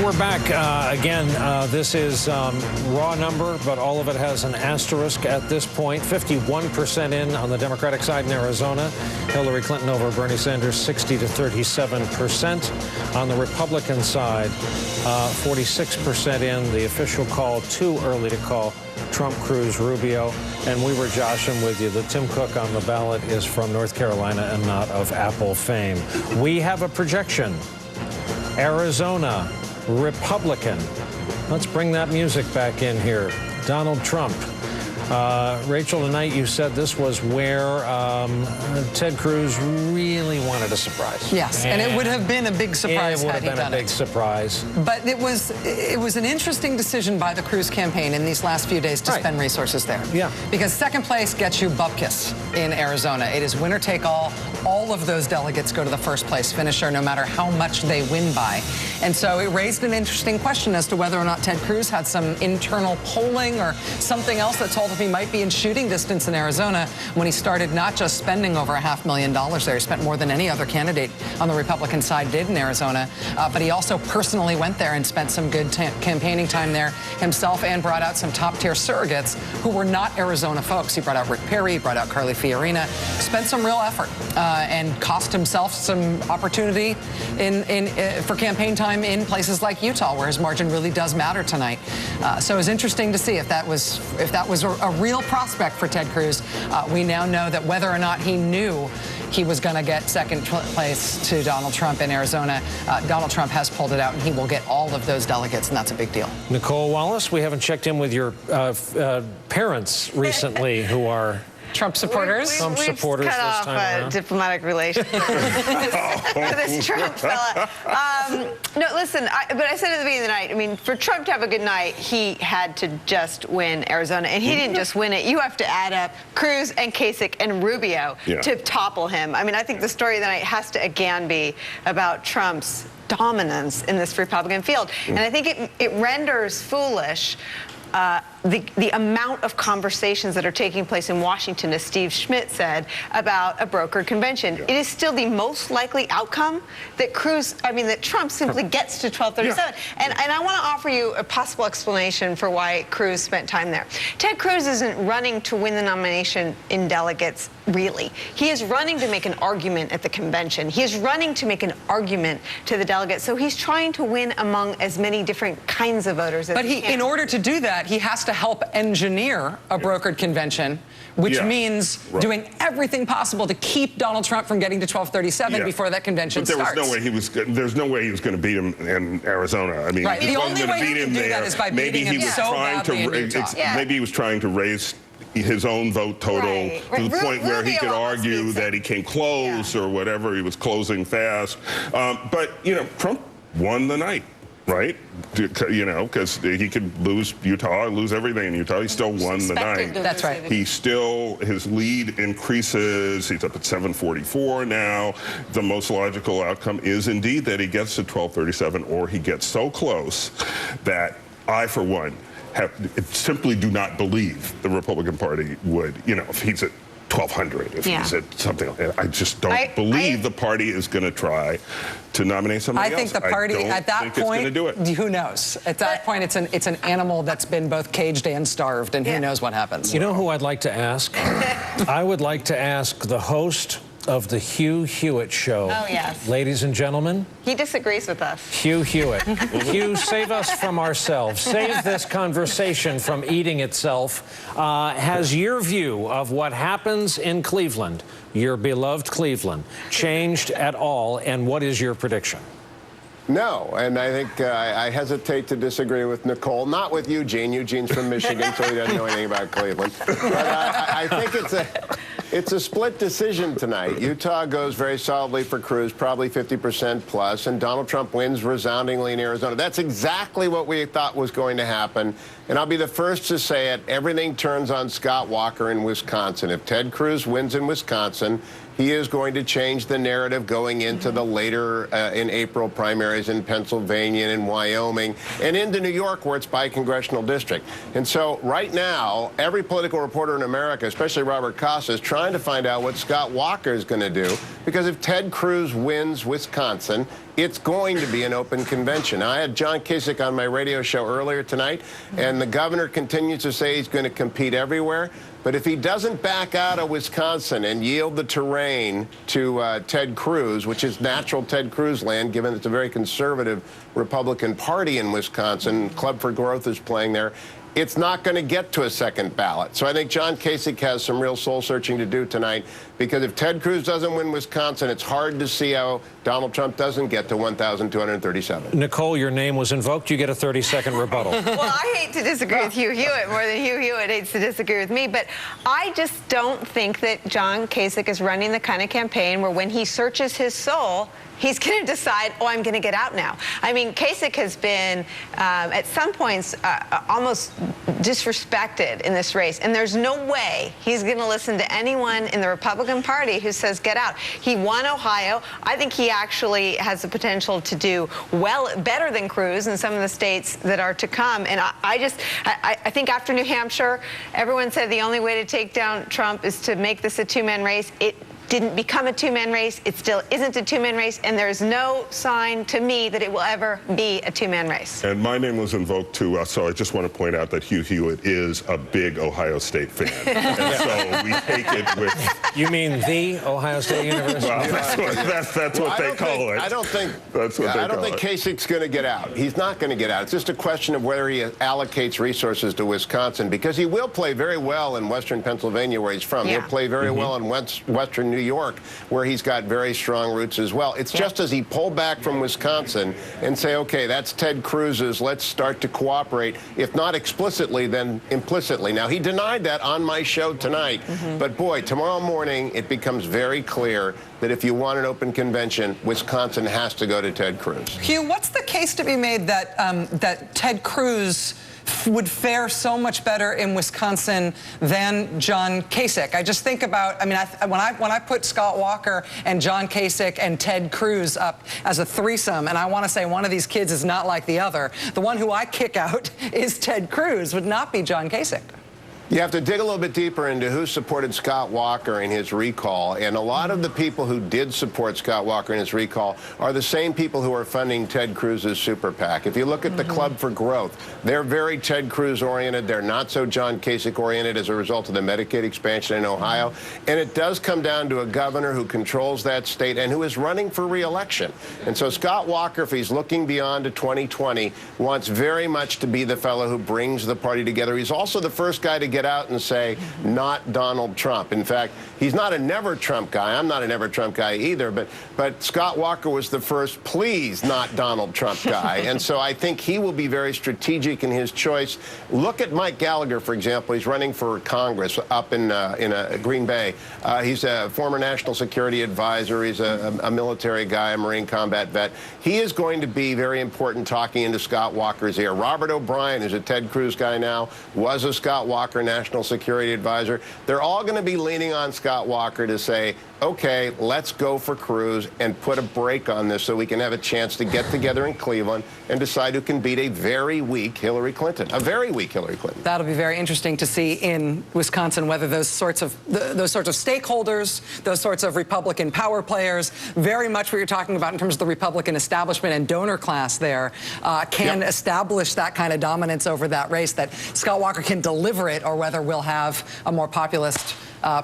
We're back again. This is raw number, but all of it has an asterisk at this point. 51% in on the Democratic side in Arizona. Hillary Clinton over Bernie Sanders, 60 to 37%. On the Republican side, 46% in. The official call, too early to call. Trump, Cruz, Rubio, and we were joshing with you. The Tim Cook on the ballot is from North Carolina and not of Apple fame. We have a projection. Arizona, Republican. Let's bring that music back in here. Donald Trump. Rachel, tonight you said this was where Ted Cruz really wanted a surprise. Yes, and it would have been a big surprise had he done it. It would have been a big surprise. But it was an interesting decision by the Cruz campaign in these last few days to spend resources there. Yeah. Because second place gets you bupkis in Arizona. It is winner take all. All of those delegates go to the first place finisher, no matter how much they win by. And so it raised an interesting question as to whether or not Ted Cruz had some internal polling or something else that told him he might be in shooting distance in Arizona when he started not just spending over $500,000 there. He spent more than any other candidate on the Republican side did in Arizona. But he also personally went there and spent some good campaigning time there himself and brought out some top-tier surrogates who were not Arizona folks. He brought out Rick Perry, brought out Carly Fiorina, spent some real effort and cost himself some opportunity for campaign time in places like Utah, where his margin really does matter tonight. So it was interesting to see if that was a real prospect for Ted Cruz. We now know that whether or not he knew he was going to get second place to Donald Trump in Arizona, Donald Trump has pulled it out, and he will get all of those delegates, and that's a big deal. Nicole Wallace, we haven't checked in with your parents recently who are Trump supporters. Trump supporters cut this off time around. Diplomatic relations with this Trump fella. No, listen, but I said at the beginning of the night, I mean, for Trump to have a good night, he had to just win Arizona. And he didn't just win it. You have to add up Cruz and Kasich and Rubio to topple him. I mean, I think the story of the night has to again be about Trump's dominance in this Republican field. And I think it renders foolish the amount of conversations that are taking place in Washington, as Steve Schmidt said, about a brokered convention. It is still the most likely outcome that that Trump simply gets to 1237. And I want to offer you a possible explanation for why Cruz spent time there. Ted Cruz isn't running to win the nomination in delegates, really. He is running to make an argument at the convention. He is running to make an argument to the delegates. So he's trying to win among as many different kinds of voters as he can. In order to do that, he has to help engineer a brokered convention, which means doing everything possible to keep Donald Trump from getting to 1237 before that convention starts. But there's no way he was going to beat him in Arizona. I mean, the only way he can do that is by beating him so badly in Utah. Maybe he was trying to raise his own vote total to the point where he could argue that he came close or whatever. He was closing fast. But, you know, Trump won the night. Right? You know, because he could lose Utah, lose everything in Utah. He still won the night. That's right. His lead increases. He's up at 744 now. The most logical outcome is indeed that he gets to 1237, or he gets so close that I, for one, simply do not believe the Republican Party would, you know, if he's at 1,200, if he's at something like that. I just don't believe the party is going to try to nominate somebody else. I think the party at that point, do it. Who knows? At that point, it's an animal that's been both caged and starved, and who knows what happens. You know who I'd like to ask? I would like to ask the host of the Hugh Hewitt Show. Oh, yes. Ladies and gentlemen. He disagrees with us. Hugh Hewitt. Hugh, save us from ourselves. Save this conversation from eating itself. Has your view of what happens in Cleveland, your beloved Cleveland, changed at all, and what is your prediction? No, and I think I hesitate to disagree with Nicole. Not with Eugene. Eugene's from Michigan, so he doesn't know anything about Cleveland. But I think it's a split decision tonight. Utah goes very solidly for Cruz, probably 50% plus, and Donald Trump wins resoundingly in Arizona. That's exactly what we thought was going to happen. And I'll be the first to say it. Everything turns on Scott Walker in Wisconsin. If Ted Cruz wins in Wisconsin, he is going to change the narrative going into the later in April primaries in Pennsylvania and in Wyoming and into New York, where it's by congressional district. And so right now, every political reporter in America, especially Robert Costa, is trying to find out what Scott Walker is going to do, because if Ted Cruz wins Wisconsin, it's going to be an open convention. I had John Kasich on my radio show earlier tonight, and the governor continues to say he's going to compete everywhere. But if he doesn't back out of Wisconsin and yield the terrain to Ted Cruz, which is natural Ted Cruz land, given it's a very conservative Republican Party in Wisconsin, Club for Growth is playing there, it's not going to get to a second ballot. So I think John Kasich has some real soul-searching to do tonight, because if Ted Cruz doesn't win Wisconsin, it's hard to see how Donald Trump doesn't get to 1,237. Nicole, your name was invoked. You get a 30-second rebuttal. Well, I hate to disagree with Hugh Hewitt more than Hugh Hewitt hates to disagree with me, but I just don't think that John Kasich is running the kind of campaign where when he searches his soul, he's going to decide, oh, I'm going to get out now. I mean, Kasich has been, at some points, almost disrespected in this race, and there's no way he's going to listen to anyone in the Republican Party who says get out. He won Ohio. I think he actually has the potential to do better than Cruz in some of the states that are to come. And I think after New Hampshire, everyone said the only way to take down Trump is to make this a two-man race. It didn't become a two-man race. It still isn't a two-man race, and there's no sign to me that it will ever be a two-man race. And my name was invoked too, so I just want to point out that Hugh Hewitt is a big Ohio State fan. And so we take it with... You mean the Ohio State University? Well, that's what they call it. I don't think Kasich's going to get out. He's not going to get out. It's just a question of whether he allocates resources to Wisconsin, because he will play very well in western Pennsylvania, where he's from. Yeah. He'll play very well in western New York, where he's got very strong roots as well. It's just as he pull back from Wisconsin and say, okay, that's Ted Cruz's, let's start to cooperate, if not explicitly, then implicitly. Now, he denied that on my show tonight, but boy, tomorrow morning, it becomes very clear that if you want an open convention, Wisconsin has to go to Ted Cruz. Hugh, what's the case to be made that, that Ted Cruz would fare so much better in Wisconsin than John Kasich? I just think about, I mean, when I put Scott Walker and John Kasich and Ted Cruz up as a threesome, and I want to say one of these kids is not like the other, the one who I kick out is Ted Cruz, would not be John Kasich. You have to dig a little bit deeper into who supported Scott Walker in his recall. And a lot of the people who did support Scott Walker in his recall are the same people who are funding Ted Cruz's super PAC. If you look at the Club for Growth, they're very Ted Cruz-oriented. They're not so John Kasich-oriented as a result of the Medicaid expansion in Ohio. And it does come down to a governor who controls that state and who is running for re-election. And so Scott Walker, if he's looking beyond to 2020, wants very much to be the fellow who brings the party together. He's also the first guy to get out and say, not Donald Trump. In fact, he's not a never Trump guy. I'm not a never Trump guy either, but Scott Walker was the first, please, not Donald Trump guy. And so I think he will be very strategic in his choice. Look at Mike Gallagher, for example. He's running for Congress up in Green Bay. He's a former national security advisor. He's a military guy, a Marine combat vet. He is going to be very important talking into Scott Walker's ear. Robert O'Brien, who's a Ted Cruz guy now, was a Scott Walker national security advisor. They're all going to be leaning on Scott Walker to say, okay, let's go for Cruz and put a break on this so we can have a chance to get together in Cleveland and decide who can beat a very weak Hillary Clinton. A very weak Hillary Clinton. That'll be very interesting to see in Wisconsin whether those sorts of stakeholders, those sorts of Republican power players, very much what you're talking about in terms of the Republican establishment and donor class there, can establish that kind of dominance over that race, that Scott Walker can deliver it, or whether we'll have a more populist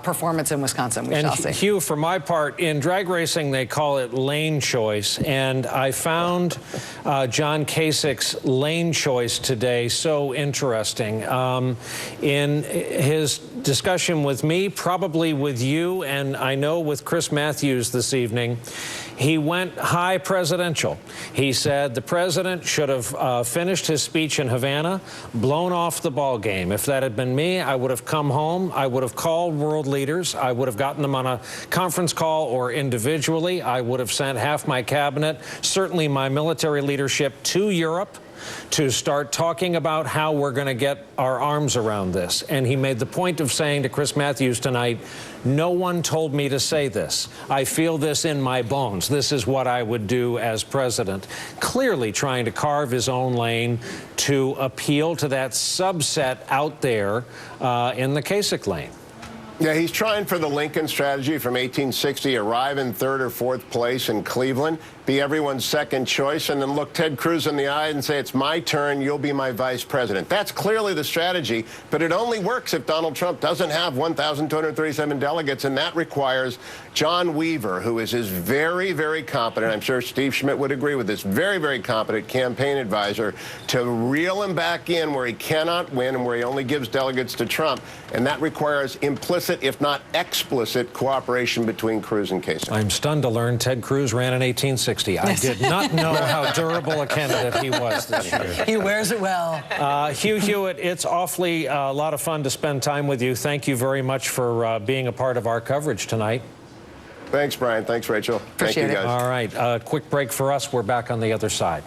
performance in Wisconsin. We shall see. Hugh, for my part, in drag racing, they call it lane choice, and I found John Kasich's lane choice today so interesting. In his discussion with me, probably with you, and I know with Chris Matthews this evening, he went high presidential. He said the president should have finished his speech in Havana, blown off the ball game. If that had been me, I would have come home. I would have called world leaders. I would have gotten them on a conference call or individually. I would have sent half my cabinet, certainly my military leadership, to Europe to start talking about how we're going to get our arms around this. And he made the point of saying to Chris Matthews tonight, no one told me to say this. I feel this in my bones. This is what I would do as president. Clearly trying to carve his own lane to appeal to that subset out there in the Kasich lane. Yeah, he's trying for the Lincoln strategy from 1860, arrive in third or fourth place in Cleveland. be everyone's second choice, and then look Ted Cruz in the eye and say, it's my turn, you'll be my vice president. That's clearly the strategy, but it only works if Donald Trump doesn't have 1,237 delegates, and that requires John Weaver, who is his very, very competent, I'm sure Steve Schmidt would agree with this, very, very competent campaign advisor, to reel him back in where he cannot win and where he only gives delegates to Trump, and that requires implicit, if not explicit, cooperation between Cruz and Kasich. I'm stunned to learn Ted Cruz ran in 1860. I did not know how durable a candidate he was this year. He wears it well. Hugh Hewitt, it's awfully a lot of fun to spend time with you. Thank you very much for being a part of our coverage tonight. Thanks, Brian. Thanks, Rachel. Appreciate Thank you, guys. All right, quick break for us. We're back on the other side.